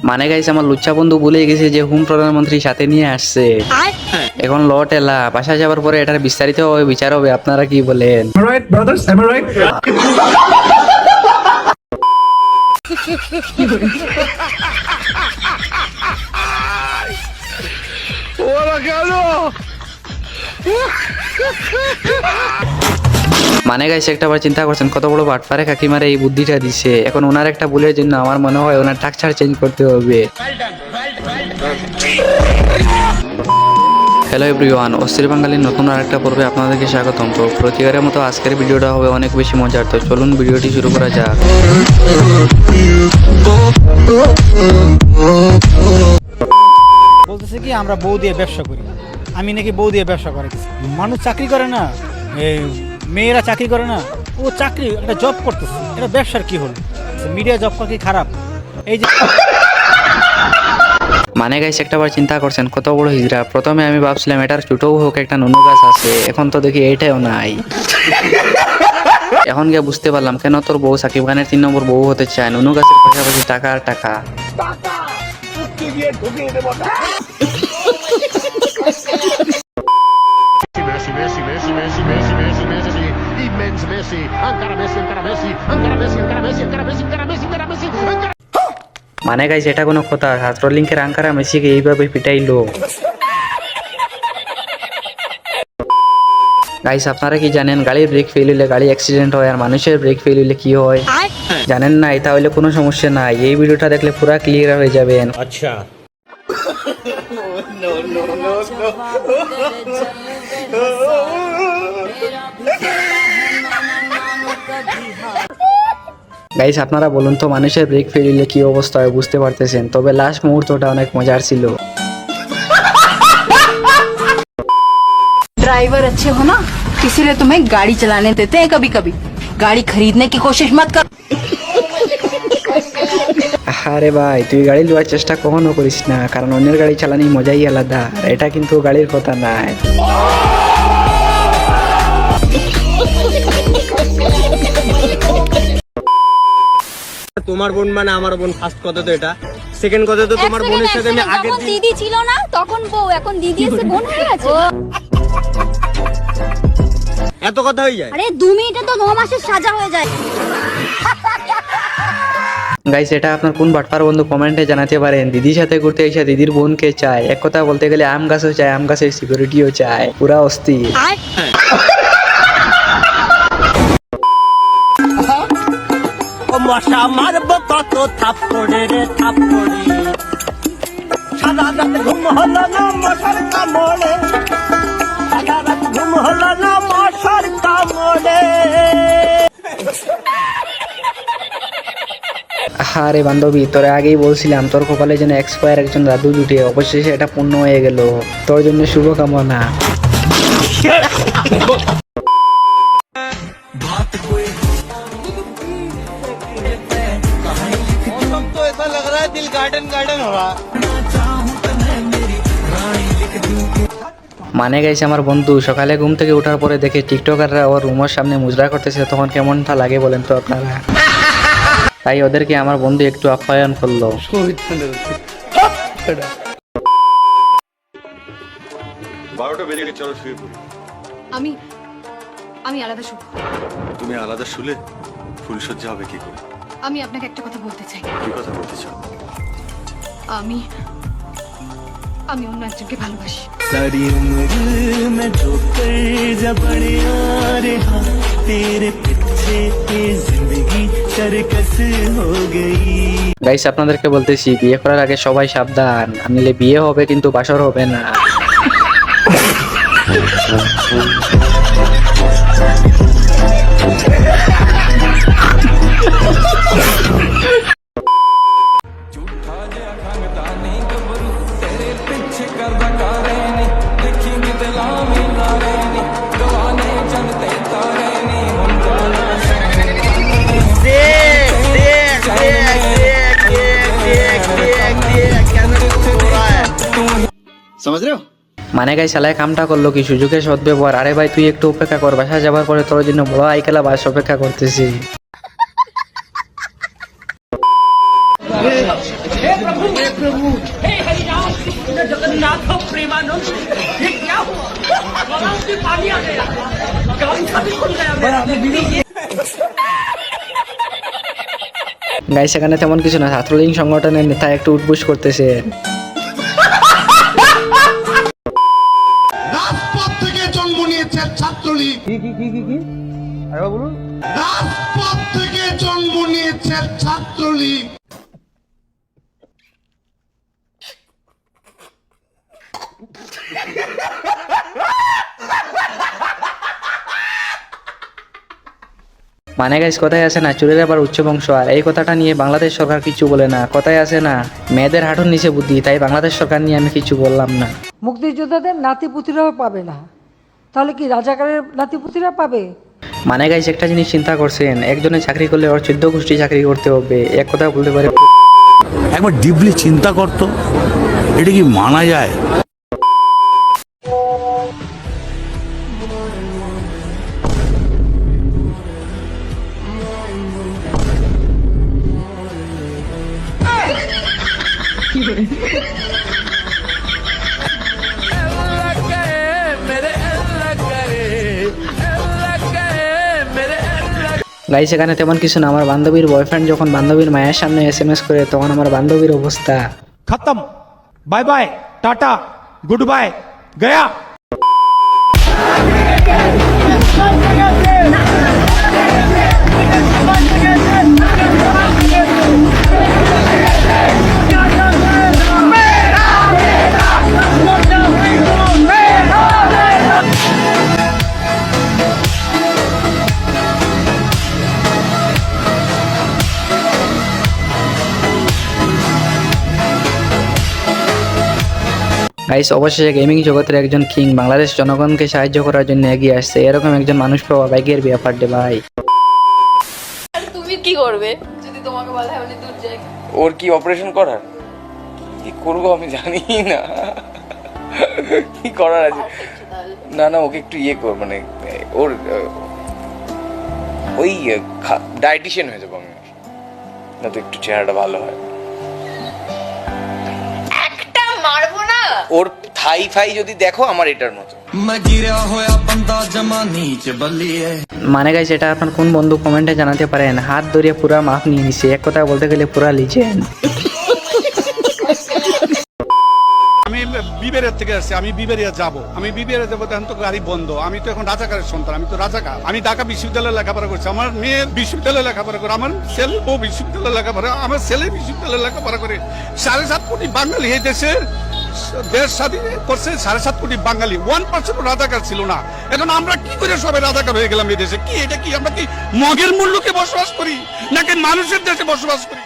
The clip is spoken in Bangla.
মানে গাইস আমার লুচ্চা বন্ধু ভুলে গেছে যে হুম প্রধানমন্ত্রী সাথে নিয়ে আসছে। এখন লট এলা বাসা যাওয়ার পরে এটার বিস্তারিত বিচার হবে, আপনারা কি বলেন? Am I right, brothers? Am I right? মানে গাইস একটা বার চিন্তা করছেন কত বড় বাটপারে কাকিমারে এই বুদ্ধিটা দিছে। এখন ওনার একটা ভুলের জন্য আমার মনে হয় ওনার টাকচার চেঞ্জ করতে হবে। হ্যালো এভরিওয়ান, অস্থির বাঙালির নতুন আরেকটা পর্বে আপনাদেরকে স্বাগতম। তো প্রতিবারের মতো আজকের ভিডিওটা হবে অনেক বেশি মজার, তো চলুন ভিডিওটি শুরু করা যাক। বলতেছে কি আমরা বউ দিয়ে ব্যবসা করি, আমি নাকি বউ দিয়ে ব্যবসা করে। মানুষ চাকরি করে না, মেয়েরা চাকরি করে না, ও চাকরি একটা জব করতেছে, এটা ব্যবসার কি হলো? মিডিয়া জব করা কি খারাপ? এই যে মানে গাইস একটা বার চিন্তা করছেন কত বড় হিজড়া। প্রথমে আমি ভাবছিলাম এটার ছোটও হোক একটা নুনু গাছ আছে, এখন তো দেখি এটাও নাই। এখন গিয়ে বুঝতে পারলাম কেন তোর বউ সাকিব খানের 3 নম্বর বউ হতে চায়। নুনু গাছের পাশাপাশি টাকা আর টাকা। Messi, Messi, Messi, Messi, Messi, Messi, Messi, immens Messi, encara Messi, encara Messi, encara Messi, encara Messi, encara Messi, encara Messi, encara Messi, encara মানে গাইস এটা কোনো কথা? ছাত্রলিংকের আঙ্কারা মেসিকে এইভাবে পিটাইলো। গাইস আপনারা কি জানেন গাড়ির ব্রেক ফেল হইলে গাড়ি অ্যাক্সিডেন্ট হয়, আর মানুষের ব্রেক ফেল হইলে কি হয়? জানেন না? এটা হইলে কোনো সমস্যা নাই, এই ভিডিওটা দেখলে পুরো ক্লিয়ার হয়ে যাবেন। আচ্ছা গাইস আপনারা বলুন তো মানুষের ব্রেক ফেল হইলে কি অবস্থা হয়? বুঝতে পারতেছেন? তবে লাস্ট মুহূর্তটা অনেক মজার ছিল। ड्राइवर अच्छे हो ना, इसीलिए तुम्हें गाड़ी चलाने देते हैं। कभी कभी गाड़ी खरीदने की कोशिश मत कर। আরে ভাই তুই গাড়ি লওয়ার চেষ্টা কখনো করিস না, কারণ অন্যের গাড়ি চালানি মজাই আলাদা। আর এটা কিন্তু গাড়ির কথা নাই। তোমার বোন মানে আমার বোন, ফার্স্ট কথা তো এটা। সেকেন্ড কথা তো তোমার বোনের সাথে আমি আগের যখন দিন দিদি ছিল না তখন বউ, এখন দিদি এসে বোন হয়ে গেছে। এত কথা হয়ে যায়। আরে 2 মিনিটে তো 9 মাসের সাজা হয়ে যায়। গাইস এটা আপনার কোন বাটপার বন্ধু কমেন্টে জানাতে পারেন। দিদির সাথে ঘুরতে এসে দিদির বোনকে চায়। এক কথা বলতে গেলে আম গাছও চায়, আম গাছের সিকিউরিটিও চায়। পুরা অস্থির। মশা মারবো কত থাপ্পড়ে রে থাপ্পড়ে, সারা রাত ঘুম হলো না মশার কামড়ে, সারা রাত ঘুম হলো না মশার কামড়ে। আরে বান্ধবী তোরে আগেই বলছিলাম তোর কপালে যেন এক্সপায়ার একজন দাদু জুটে, অবশেষে এটা পূর্ণ হয়ে গেল। তোর জন্য শুভকামনা। तो ऐसा लग रहा है दिल गार्डन गार्डन हो रहा। মানে গাইছে আমার বন্ধু সকালে ঘুম থেকে ওঠার পরে দেখে টিকটকাররা ওর রুমের সামনে মুজরা করতেছে, তখন কেমনটা লাগে বলেন তো আপনারা? তাই ওদেরকে আমার বন্ধু একটু আপ্যায়ন করলো। 12টা বেজে গেছে, চলো শুয়ে পড়ি। আমি আলাদা শুভ। তুমি আলাদা শুলে ফুলসজ্জা হবে কি করে? আমি আপনাকে একটা কথা বলতে চাই। কি কথা বলতে চাও? আমি অন্য একজনকে ভালোবাসি। सारी उम्र में ठोकर जब पड़े आ रहा, तेरे पीछे ये जिंदगी सर्कस हो गई। গাইস আপনাদেরকে বলতেছি বিয়ে করার আগে সবাই সাবধান, আনলে বিয়ে হবে কিন্তু বাসর হবে না। समझ रहे हो? মানে গাই শালায় কামটা করলো কি সুযোগের সদ্ব্যবহার। আরে ভাই তুই একটু অপেক্ষা কর, বাসা যাবার পরে তোর জন্য বড় আইকেলা বাস অপেক্ষা করতেছি। जगन्नाथ प्रेमानंद ये क्या हुआ गला में पानी आ गया गाड़ी खाली खुल गया मेरा গাইস এখানে তেমন কিছু না, ছাত্রলীগ সংগঠনের নেতা একটু উঠবুস করতেছে। রাজপথ থেকে জন্ম নিয়েছে ছাত্রলীগ। রাজপথ থেকে জন্ম নিয়েছে ছাত্রলীগ। মানে গাইস কথায় আছে না, চুরের আবার উচ্চ বংশ, আর এই কথাটা নিয়ে বাংলাদেশ সরকার কিছু বলে না। কথায় আছে না, মেয়েদের হাঁটুর নিচে বুদ্ধি, তাই বাংলাদেশ সরকার নিয়ে আমি কিছু বললাম না। মুক্তিযোদ্ধাদের নাতিপুতিরাও পাবে না, তাহলে কি রাজাকারের নাতিপুতিরা পাবে? মানে গাইস একটা জিনিস চিন্তা করছেন, একজনে চাকরি করলে ওর 14 গোষ্ঠী চাকরি করতে হবে, এক কথা বলতে পারে। একবার ডিপলি চিন্তা করতো, এটা কি মানা যায়? গাইস এখানে তেমন কিছু না, আমার বান্ধবীর বয়ফ্রেন্ড যখন বান্ধবীর মায়ের সামনে SMS করে তখন আমার বান্ধবীর অবস্থা खत्म bye bye tata good bye गया গাইস অবশেষে গেমিং জগতের একজন কিং বাংলাদেশ জনগণকে সাহায্য করার জন্য এগিয়ে আসছে, এরকম একজন মানুষ পাওয়া ভাগ্যের ব্যাপার রে ভাই। তুমি কি করবে যদি তোমাকে বলা হয় দূর যাই? ওর কি অপারেশন করার? কি করবো আমি জানি না, কি করার আছে। না না ওকে একটু ইয়ে কর, মানে ওর ওই ডায়েটিশিয়ান হয়ে যাবো আমি, না তো একটু চেহারাটা ভালো হয়। একটা মারবো না। ওর থাই ফাই যদি দেখো আমার এটার মতো। মানে গাইস এটা আপনার কোন বন্ধু কমেন্টে জানাতে পারেন, হাত ধরিয়ে পুরা মাপ নিয়ে নিছে, এক কথা বলতে গেলে পুরা লিজেন্ড। আমি বিবেরিয়া থেকে আসছি, আমি বিবেরিয়া যাব, আমি বিবেরিয়া যাবো, এখন তো গাড়ি বন্ধ। আমি তো এখন রাজাকারের সন্তান, আমি তো রাজাকার। আমি ঢাকা বিশ্ববিদ্যালয়ে লেখাপড়া করছি, আমার মেয়ের বিশ্ববিদ্যালয়ে লেখাপড়া করে, আমার ছেলে ও বিশ্ববিদ্যালয়ে লেখাপড়া, আমার ছেলে বিশ্ববিদ্যালয়ে লেখাপড়া করে। 7.5 কোটি বাঙালি এই দেশে দেশ স্বাধীন করছে, 7.5 কোটি বাঙালি, 1% রাজাকার ছিল না। এখন আমরা কি করে সবাই রাজাকার হয়ে গেলাম এই দেশে? কি এটা কি আমরা কি মগের মূল্যকে বসবাস করি নাকি মানুষের দেশে বসবাস করি?